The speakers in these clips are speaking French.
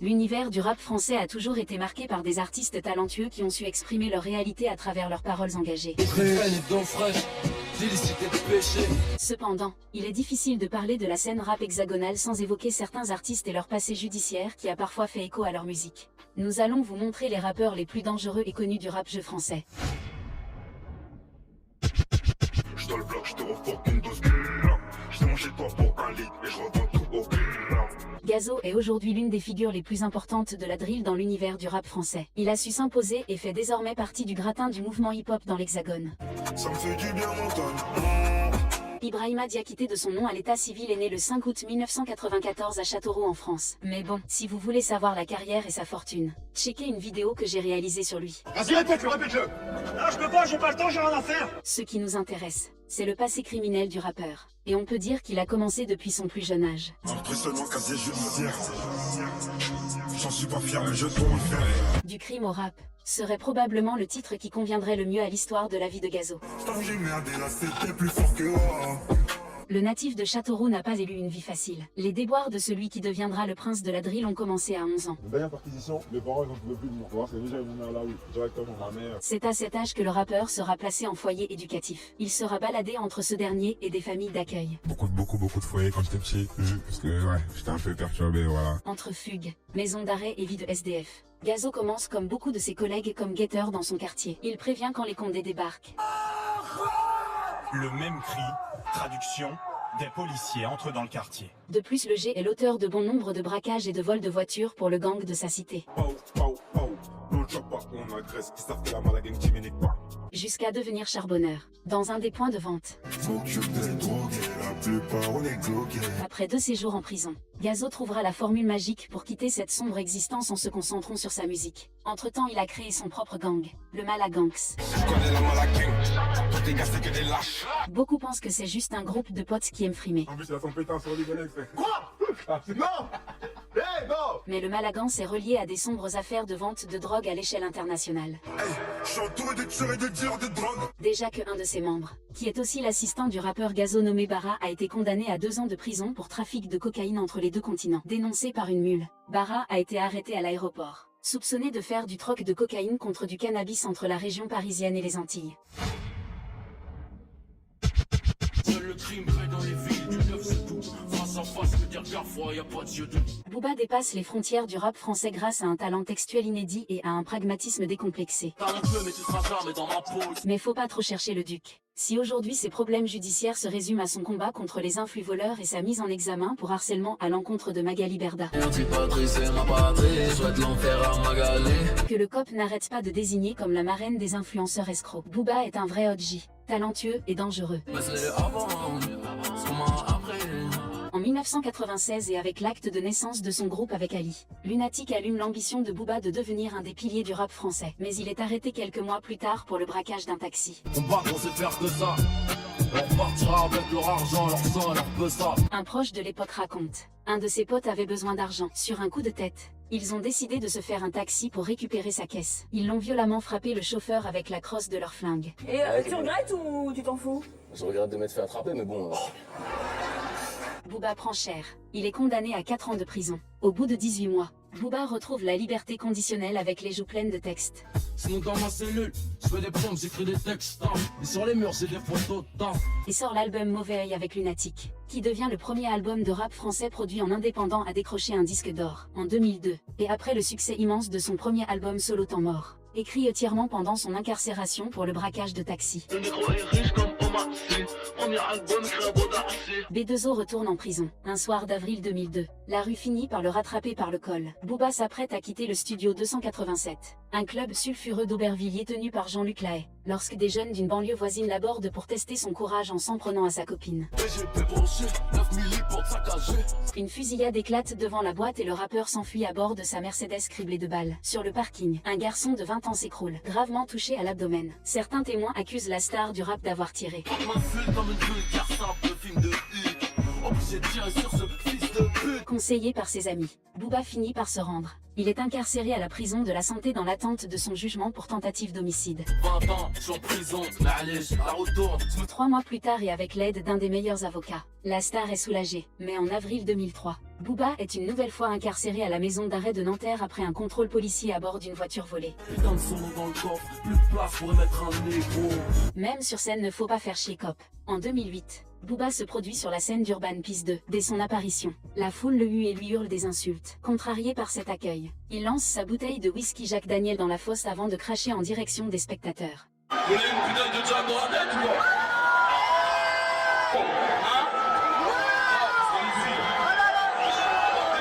L'univers du rap français a toujours été marqué par des artistes talentueux qui ont su exprimer leur réalité à travers leurs paroles engagées. Cependant, il est difficile de parler de la scène rap hexagonale sans évoquer certains artistes et leur passé judiciaire qui a parfois fait écho à leur musique. Nous allons vous montrer les rappeurs les plus dangereux et connus du rap jeu français. Je dans le bloc, je te refourque une dose glam. Je t'ai mangé toi pour un lit et je revends tout au glam. Gazo est aujourd'hui l'une des figures les plus importantes de la drill dans l'univers du rap français. Il a su s'imposer et fait désormais partie du gratin du mouvement hip-hop dans l'Hexagone. Ça me fait du bien mental. Ibrahima Diakité de son nom à l'état civil est né le 5 août 1994 à Châteauroux en France. Mais bon, si vous voulez savoir la carrière et sa fortune, checkez une vidéo que j'ai réalisée sur lui. Vas-y, répète-le. Non, je peux pas, j'ai pas le temps, j'ai rien à faire. Ce qui nous intéresse, c'est le passé criminel du rappeur. Et on peut dire qu'il a commencé depuis son plus jeune âge. Impressionnant casier judiciaire. J'en suis pas fier, mais je dois le faire. Du crime au rap serait probablement le titre qui conviendrait le mieux à l'histoire de la vie de Gazo. J'ai merdé là, c'était plus fort que moi. Le natif de Châteauroux n'a pas élu une vie facile. Les déboires de celui qui deviendra le prince de la drill ont commencé à 11 ans. Une dernière perquisition, mes parents n'en pouvaient plus de moi. C'est déjà une mère à la rue, directement ma mère. C'est à cet âge que le rappeur sera placé en foyer éducatif. Il sera baladé entre ce dernier et des familles d'accueil. Beaucoup de foyers quand j'étais petit. Parce que ouais, j'étais un peu perturbé, voilà. Entre fugues, maisons d'arrêt et vie de SDF, Gazo commence comme beaucoup de ses collègues comme guetteur dans son quartier. Il prévient quand les condés débarquent. Le même cri, traduction, des policiers entrent dans le quartier. De plus, le G est l'auteur de bon nombre de braquages et de vols de voitures pour le gang de sa cité. Non, tu vois pas, on agresse, qui savent que la maladie ne diminue pas. Jusqu'à devenir charbonneur, dans un des points de vente. La plupart on est gloqués. Après 2 séjours en prison, Gazo trouvera la formule magique pour quitter cette sombre existence en se concentrant sur sa musique. Entre-temps, il a créé son propre gang, le Malagangs. Je connais la malagang, tous tes gars c'est que des lâches. Beaucoup pensent que c'est juste un groupe de potes qui aiment frimer. En plus, il a son pétain sur les collègues, frère. Quoi? Non! Hey, non! Mais le Malagans est relié à des sombres affaires de vente de drogue à l'échelle internationale. Hey, je suis entouré de tueurs et de dealers de drogue. Déjà que un de ses membres, qui est aussi l'assistant du rappeur Gazo nommé Bara, a été condamné à 2 ans de prison pour trafic de cocaïne entre les 2 continents. Dénoncé par une mule, Bara a été arrêté à l'aéroport, soupçonné de faire du troc de cocaïne contre du cannabis entre la région parisienne et les Antilles. Le crime fait dans les villes du 9 c'est tout. Face à face, me dire parfois y a pas de yeux doux. Booba dépasse les frontières du rap français grâce à un talent textuel inédit et à un pragmatisme décomplexé. Talentueux mais tu seras jamais dans ma peau. Mais faut pas trop chercher le duc. Si aujourd'hui ses problèmes judiciaires se résument à son combat contre les influx voleurs et sa mise en examen pour harcèlement à l'encontre de Magali Berda. Que le COP n'arrête pas de désigner comme la marraine des influenceurs escrocs. Booba est un vrai OG, talentueux et dangereux. En 1996 et avec l'acte de naissance de son groupe avec Ali, Lunatic allume l'ambition de Booba de devenir un des piliers du rap français. Mais il est arrêté quelques mois plus tard pour le braquage d'un taxi. On bat qu'on sait faire que ça. On repartira avec leur argent, leur sang, leur peu ça. Un proche de l'époque raconte. Un de ses potes avait besoin d'argent. Sur un coup de tête, ils ont décidé de se faire un taxi pour récupérer sa caisse. Ils l'ont violemment frappé le chauffeur avec la crosse de leur flingue. Et tu regrettes ou tu t'en fous? Je regrette de m'être fait attraper mais bon... Booba prend cher. Il est condamné à 4 ans de prison. Au bout de 18 mois, Booba retrouve la liberté conditionnelle avec les joues pleines de textes. Sinon dans ma cellule, je fais des pompes, j'écris des textes. Et sur les murs, c'est des photos. Et sort l'album Mauvais Oeil avec Lunatic, qui devient le premier album de rap français produit en indépendant à décrocher un disque d'or, en 2002. Et après le succès immense de son premier album solo Temps Mort, écrit entièrement pendant son incarcération pour le braquage de taxi. B2O retourne en prison. Un soir d'avril 2002, la rue finit par le rattraper par le col. Booba s'apprête à quitter le studio 287, un club sulfureux d'Aubervilliers tenu par Jean-Luc Lahaye, lorsque des jeunes d'une banlieue voisine l'abordent pour tester son courage en s'en prenant à sa copine. Une fusillade éclate devant la boîte et le rappeur s'enfuit à bord de sa Mercedes criblée de balles. Sur le parking, un garçon de 20 ans s'écroule, gravement touché à l'abdomen. Certains témoins accusent la star du rap d'avoir tiré. Conseillé par ses amis, Booba finit par se rendre. Il est incarcéré à la prison de la Santé dans l'attente de son jugement pour tentative d'homicide. 3 mois plus tard et avec l'aide d'un des meilleurs avocats, la star est soulagée. Mais en avril 2003, Booba est une nouvelle fois incarcéré à la maison d'arrêt de Nanterre après un contrôle policier à bord d'une voiture volée. Putain de son nom dans le coffre, plus de place pour y mettre un négro. Même sur scène, ne faut pas faire chier cop. En 2008, Booba se produit sur la scène d'Urban Peace 2. Dès son apparition, la foule le hue et lui hurle des insultes. Contrarié par cet accueil, il lance sa bouteille de whisky Jack Daniel dans la fosse avant de cracher en direction des spectateurs. Vous voulez une putain de Jack Daniel ou quoi?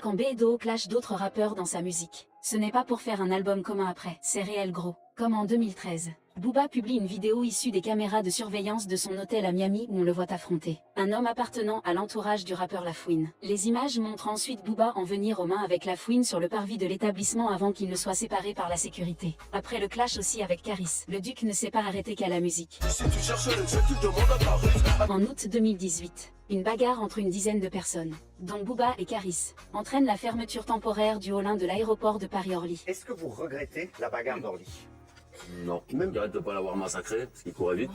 Quand Beto clash d'autres rappeurs dans sa musique, ce n'est pas pour faire un album commun après, c'est réel gros. Comme en 2013, Booba publie une vidéo issue des caméras de surveillance de son hôtel à Miami où on le voit affronter un homme appartenant à l'entourage du rappeur La Fouine. Les images montrent ensuite Booba en venir aux mains avec La Fouine sur le parvis de l'établissement avant qu'il ne soit séparé par la sécurité. Après le clash aussi avec Caris, le duc ne s'est pas arrêté qu'à la musique. Si tu cherches le check, tu demandes à Caris. En août 2018, une bagarre entre une dizaine de personnes, dont Booba et Caris, entraîne la fermeture temporaire du hall 1 de l'aéroport de Paris-Orly. Est-ce que vous regrettez la bagarre d'Orly? Non, même j'arrête de pas l'avoir massacré, parce qu'il courait vite.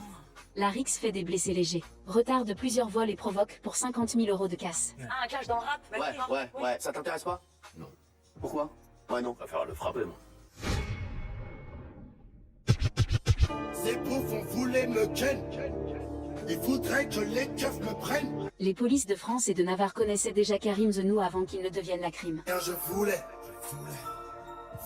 La rixe fait des blessés légers, retarde plusieurs vols et provoque pour 50 000 € de casse. Ah, un clash dans le rap? Ouais, ça t'intéresse pas? Non. Pourquoi? Ouais, non. On va faire le frapper, moi. Ces bouffons voulaient me ken. Ils voudraient que les keufs me prennent. Les polices de France et de Navarre connaissaient déjà Karim Zenou avant qu'il ne devienne la crime. Je voulais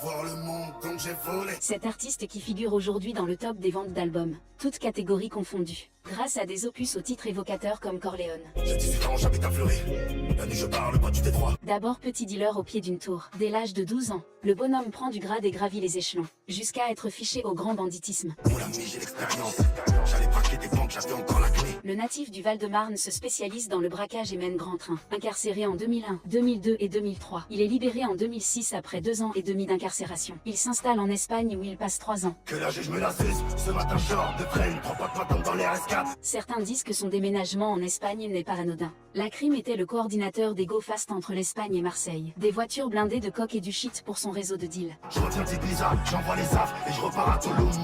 voir le monde, donc j'ai volé. Cet artiste qui figure aujourd'hui dans le top des ventes d'albums, toutes catégories confondues, grâce à des opus au titre évocateur comme Corleone. J'ai 18 ans, j'habite à Fleury. La nuit je parle pas du détroit. D'abord petit dealer au pied d'une tour, dès l'âge de 12 ans, le bonhomme prend du grade et gravit les échelons, jusqu'à être fiché au grand banditisme. Mon ami, j'ai l'expérience. J'allais braquer des banques, j'avais encore la clé. Le natif du Val-de-Marne se spécialise dans le braquage et mène grand train. Incarcéré en 2001, 2002 et 2003, il est libéré en 2006 après 2 ans et demi d'incarcération. Il s'installe en Espagne où il passe 3 ans. Que la juge me l'assiste. Ce matin, genre de près, une 3 pas de toi comme dans les RS4. Certains disent que son déménagement en Espagne n'est pas anodin. La crime était le coordinateur des go fast entre l'Espagne et Marseille. Des voitures blindées de coke et du shit pour son réseau de deal. Je retiens petite Lisa, j'envoie les affres et je repars à Toulouse.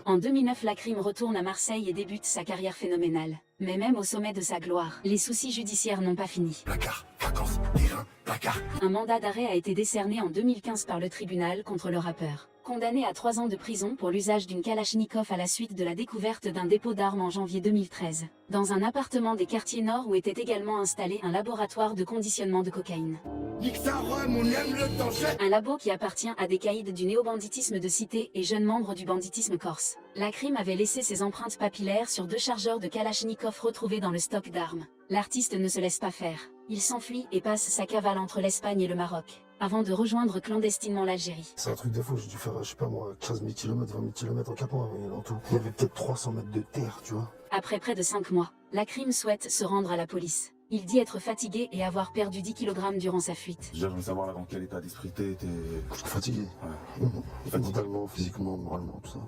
En 2009, la crime retourne à Marseille et débute sa carrière phénoménale. Mais même au sommet de sa gloire, les soucis judiciaires n'ont pas fini. Placard, vacances, terrain, placard. Un mandat d'arrêt a été décerné en 2015 par le tribunal contre le rappeur, condamné à 3 ans de prison pour l'usage d'une Kalachnikov à la suite de la découverte d'un dépôt d'armes en janvier 2013, dans un appartement des quartiers nord où était également installé un laboratoire de conditionnement de cocaïne. Nique sa rhum, on aime le danger. Un labo qui appartient à des caïds du néobanditisme de cité et jeunes membres du banditisme corse. La crime avait laissé ses empreintes papillaires sur 2 chargeurs de Kalachnikov retrouvés dans le stock d'armes. L'artiste ne se laisse pas faire. Il s'enfuit et passe sa cavale entre l'Espagne et le Maroc, avant de rejoindre clandestinement l'Algérie. C'est un truc de fou, j'ai dû faire, je sais pas moi, 15 000 km, 20 000 km en 4 mois, mais en tout. Il y avait peut-être 300 mètres de terre, tu vois. Après près de 5 mois, la crime souhaite se rendre à la police. Il dit être fatigué et avoir perdu 10 kg durant sa fuite. Déjà, je veux savoir là, dans quel état d'esprit t'es. Je suis fatigué. Ouais. Mentalement, physiquement, moralement, tout ça.